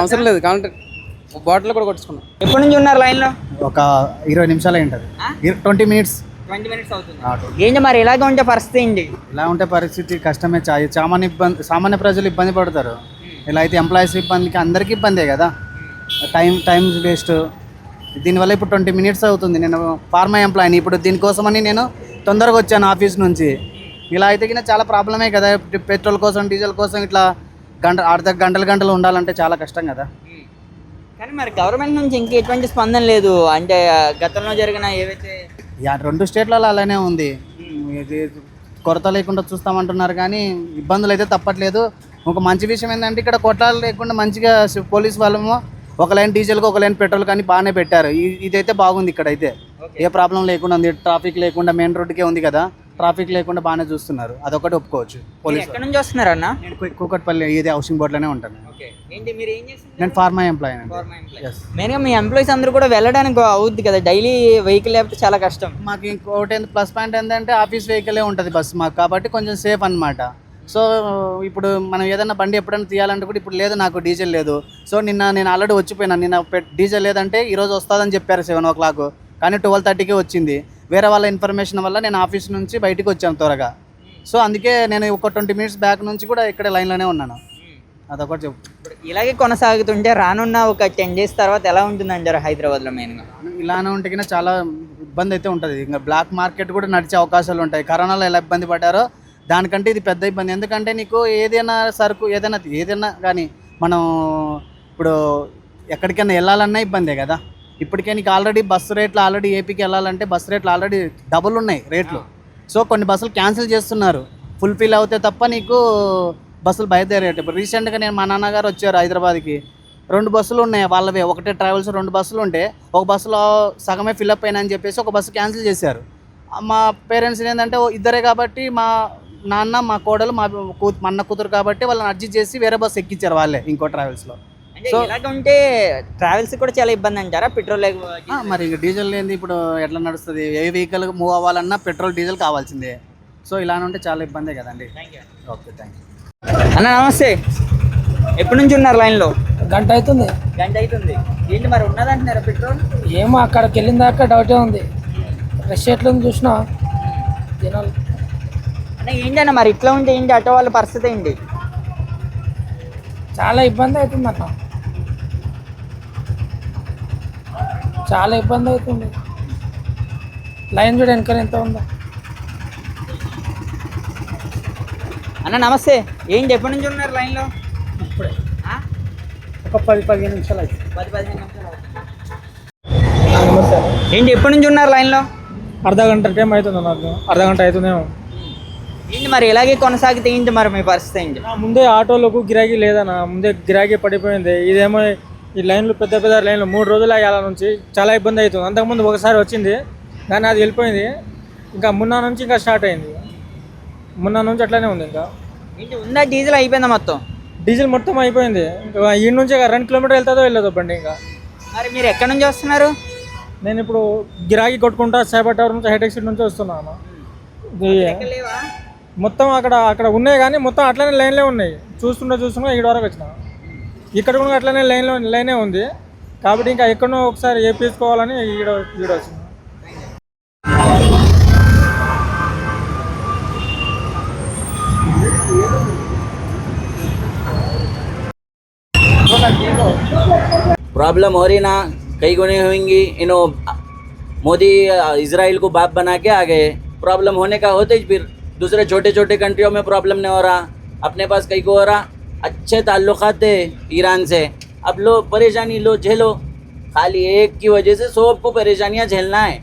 అవసరం లేదు కావాలంటే బాటిల్ కూడా కొట్టుకున్నాం. ఎప్పటి నుంచి ఉన్నారు లైన్లో? ఒక 20 నిమిషాలు ఉంటుంది, 20 మినిట్స్. 20 మినిట్స్ అవుతుంది. ఏంటి మరి ఇలాగ ఉంటే పరిస్థితి ఏంటి? ఇలా ఉంటే పరిస్థితి కష్టమే. సామాన్య ప్రజలు ఇబ్బంది పడతారు. ఇలా అయితే ఎంప్లాయీస్ ఇబ్బందికి, అందరికీ ఇబ్బందే కదా. Time waste. దీనివల్ల ఇప్పుడు 20 మినిట్స్ అవుతుంది. నేను ఫార్మా ఎంప్లాయీని, ఇప్పుడు దీనికోసమని నేను తొందరగా వచ్చాను ఆఫీస్ నుంచి. ఇలా అయితే కింద చాలా ప్రాబ్లమే కదా. పెట్రోల్ కోసం, డీజిల్ కోసం ఇట్లా గంటలు ఉండాలంటే చాలా కష్టం కదా. కానీ మరి గవర్నమెంట్ నుంచి ఇంకా ఎటువంటి స్పందన లేదు. అంటే గతంలో జరిగిన ఏవైతే 2 స్టేట్లలో అలానే ఉంది. ఇది కొరత లేకుండా చూస్తామంటున్నారు కానీ ఇబ్బందులు అయితే తప్పట్లేదు. ఒక మంచి విషయం ఏంటంటే ఇక్కడ కొట్లాలు లేకుండా మంచిగా పోలీస్ వాళ్ళము ఒక లైన్ డీజిల్కి, ఒక లైన్ పెట్రోల్ కానీ బాగానే పెట్టారు. ఇదైతే బాగుంది. ఇక్కడ అయితే ఏ ప్రాబ్లం లేకుండా ఉంది. ట్రాఫిక్ లేకుండా మెయిన్ రోడ్డుకే ఉంది కదా, ట్రాఫిక్ లేకుండా బాగానే చూస్తున్నారు. అదొకటి ఒప్పుకోవచ్చు. పోలీస్ ఎక్కడ నుంచి వస్తున్నారు అన్న? నేను కూకట్పల్లి ఇది హౌసింగ్ బోర్డులోనే ఉంటాను. నేను ఫార్మా ఎంప్లాయీ. మెయిన్గా మీ ఎంప్లాయీస్ అందరూ కూడా వెళ్ళడానికి అవుద్ది కదా, డైలీ వెహికల్ లేకపోతే చాలా కష్టం. మాకు ఇంకోటి ప్లస్ పాయింట్ ఏంటంటే ఆఫీస్ వెహికలే ఉంటుంది బస్సు మాకు, కాబట్టి కొంచెం సేఫ్ అనమాట. సో ఇప్పుడు మనం ఏదైనా బండి ఎప్పుడైనా తీయాలంటే కూడా ఇప్పుడు లేదు, నాకు డీజిల్ లేదు. సో నేను ఆల్రెడీ వచ్చిపోయినాను. నిన్న డీజిల్ లేదంటే ఈరోజు వస్తుందని చెప్పారు 7 o'clock, కానీ 12:30కే వచ్చింది. వేరే వాళ్ళ ఇన్ఫర్మేషన్ వల్ల నేను ఆఫీస్ నుంచి బయటికి వచ్చాను త్వరగా. సో అందుకే నేను ఒక 20 మినిట్స్ బ్యాక్ నుంచి కూడా ఇక్కడ లైన్లోనే ఉన్నాను. అదొకటి చెప్పు. ఇలాగే కొనసాగుతుంటే రానున్న ఒక 10 days తర్వాత ఎలా ఉంటుంది అంటారు హైదరాబాద్లో? మెయిన్గా ఇలానే ఉంటే కింద చాలా ఇబ్బంది అయితే ఉంటుంది. ఇంకా బ్లాక్ మార్కెట్ కూడా నడిచే అవకాశాలు ఉంటాయి. కరోనాలో ఎలా ఇబ్బంది పడ్డారో దానికంటే ఇది పెద్ద ఇబ్బంది. ఎందుకంటే నీకు ఏదైనా సరుకు ఏదైనా కానీ మనం ఇప్పుడు ఎక్కడికైనా వెళ్ళాలన్నా ఇబ్బందే కదా. ఇప్పటికే నీకు ఆల్రెడీ బస్సు రేట్లు ఆల్రెడీ ఏపీకి వెళ్ళాలంటే బస్సు రేట్లు ఆల్రెడీ డబుల్ ఉన్నాయి రేట్లు. సో కొన్ని బస్సులు క్యాన్సిల్ చేస్తున్నారు, ఫుల్ఫిల్ అవుతే తప్ప నీకు బస్సులు బయలుదేరేట. ఇప్పుడు రీసెంట్గా నేను మా నాన్నగారు వచ్చారు హైదరాబాద్కి, 2 బస్సులు ఉన్నాయి వాళ్ళవే, ఒకటే ట్రావెల్స్ 2 బస్సులు ఉంటే ఒక బస్సులో సగమే ఫిల్అప్ అయినా అని చెప్పేసి ఒక బస్సు క్యాన్సిల్ చేశారు. మా పేరెంట్స్ ఏంటంటే ఇద్దరే కాబట్టి, మా నాన్న మా కోడలు మా అన్న కూతురు కాబట్టి వాళ్ళని అడ్జస్ట్ చేసి వేరే బస్సు ఎక్కించారు వాళ్ళే ఇంకో ట్రావెల్స్లో. సో ఇలాగంటే ట్రావెల్స్ కూడా చాలా ఇబ్బంది అంటారా? పెట్రోల్ మరి ఇంకా డీజిల్ లేని ఇప్పుడు ఎట్లా నడుస్తుంది? ఏ వెహికల్ మూవ్ అవ్వాలన్నా పెట్రోల్ డీజిల్ కావాల్సిందే. సో ఇలానే ఉంటే చాలా ఇబ్బందే కదండి. ఓకే, థ్యాంక్ యూ అన్న. నమస్తే. ఎప్పటి నుంచి ఉన్నారు లైన్లో? గంట అవుతుంది. ఏంటి మరి ఉన్నదంటున్నారా పెట్రోల్? ఏమో అక్కడికి వెళ్ళిన దాకా డౌటే ఉంది. రష్ ఎట్లుంది చూసినా జనాలు. అన్న ఏంటన్నా మరి ఇట్లా ఉంటే ఏంటి ఆటో వాళ్ళ పరిస్థితి ఏంటి? చాలా ఇబ్బంది అవుతుంది అన్న, చాలా ఇబ్బంది అవుతుంది. లైన్ చూడ వెనకాల ఎంత ఉందో. అన్న నమస్తే. ఏంటి ఎప్పటి నుంచి ఉన్నారు లైన్లో? ఇప్పుడే ఒక 10-15 నిమిషాలు అవుతుంది. 10-15 నిమిషాలు. ఏంటి ఎప్పటి నుంచి ఉన్నారు లైన్లో? అర్ధగంట టైం అవుతుంది నాకు, అర్ధగంట అవుతుందేమో. ఏంటి మరి ఇలాగే కొనసాగితే ఏంటి మరి మీ పరిస్థితి ఏంటి? ముందే ఆటోలకు గిరాకీ లేదన్న, ముందే గిరాకీ పడిపోయింది. ఇదేమో ఈ లైన్లు పెద్ద లైన్లు 3 రోజులు అయ్యాల నుంచి చాలా ఇబ్బంది అవుతుంది. అంతకుముందు ఒకసారి వచ్చింది కానీ అది వెళ్ళిపోయింది. ఇంకా మొన్న నుంచి ఇంకా స్టార్ట్ అయింది. మొన్న నుంచి అట్లానే ఉంది. ఇంకా ఏంటి ఉందా? డీజిల్ అయిపోయిందా? డీజిల్ మొత్తం అయిపోయింది. ఇంకా ఈ నుంచి 2 కిలోమీటర్లు వెళ్తుందో వెళ్ళదో బండి. ఇంకా మరి మీరు ఎక్కడి నుంచి వస్తున్నారు? నేను ఇప్పుడు గిరాకీ కొట్టుకుంటా సైబర్ టవర్ నుంచి హైటెక్ సిటీ నుంచి వస్తున్నాను. మొత్తం అక్కడ ఉన్నాయి కానీ మొత్తం అట్లనే లైన్లే ఉన్నాయి. చూస్తున్నా ఇక్కడ వరకు వచ్చిన. ఇక్కడ కూడా అట్లనే లైనే ఉంది కాబట్టి ఇంకా ఎక్కడో ఒకసారి వేసుకోవాలని ఈడ వచ్చింది. प्रॉब्लम हो रही ना, कई गुने होंगी. इन्हों मोदी इजराइल को बाप बना के आ गए. प्रॉब्लम होने का होते ही फिर दूसरे छोटे कंट्रियों में प्रॉब्लम नहीं हो रहा, अपने पास कई को हो रहा. अच्छे ताल्लुकात थे ईरान से, अब लो परेशानी लो झेलो. खाली एक की वजह से सबको परेशानियां झेलना है.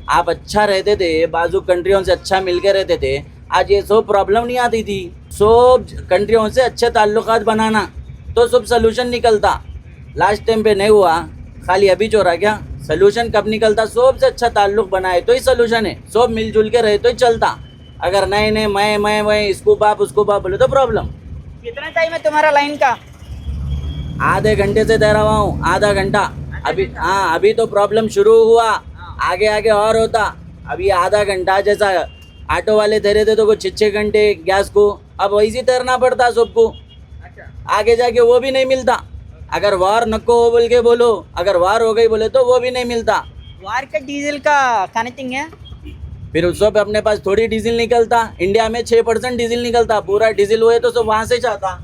आप अच्छा रहते थे, बाजू कंट्रियों से अच्छा मिलकर रहते थे, आज ये सब प्रॉब्लम नहीं आती थी. सब कंट्रियों से अच्छे ताल्लुकात बनाना तो सब सलूशन निकलता. लास्ट टाइम पे नहीं हुआ, खाली अभी चोरा क्या सलूशन कब निकलता? सबसे अच्छा ताल्लुक बनाए तो ही सलूशन है. सब मिलजुल के रहे तो ही चलता. अगर नहीं मैं इसको बाप उसको बाप बोले तो प्रॉब्लम. कितना टाइम है तुम्हारा लाइन का? आधे घंटे से दे रहा हूँ, आधा घंटा. अभी हाँ, अभी तो प्रॉब्लम शुरू हुआ, आगे और होता. अभी आधा घंटा जैसा ऑटो वाले दे रहे थे तो 6 घंटे गैस को, अब वैसे तैरना पड़ता सबको. आगे जाके वो भी नहीं मिलता. अगर वार नको हो बोल के बोलो, अगर वार हो गई बोले तो वो भी नहीं मिलता। वार का डीजल का कनेक्टिंग है। फिर उस वक्त अपने पास थोड़ी डीजल निकलता। इंडिया में 6% डीजल निकलता, पूरा डीजल हुए तो सब वहाँ से जाता।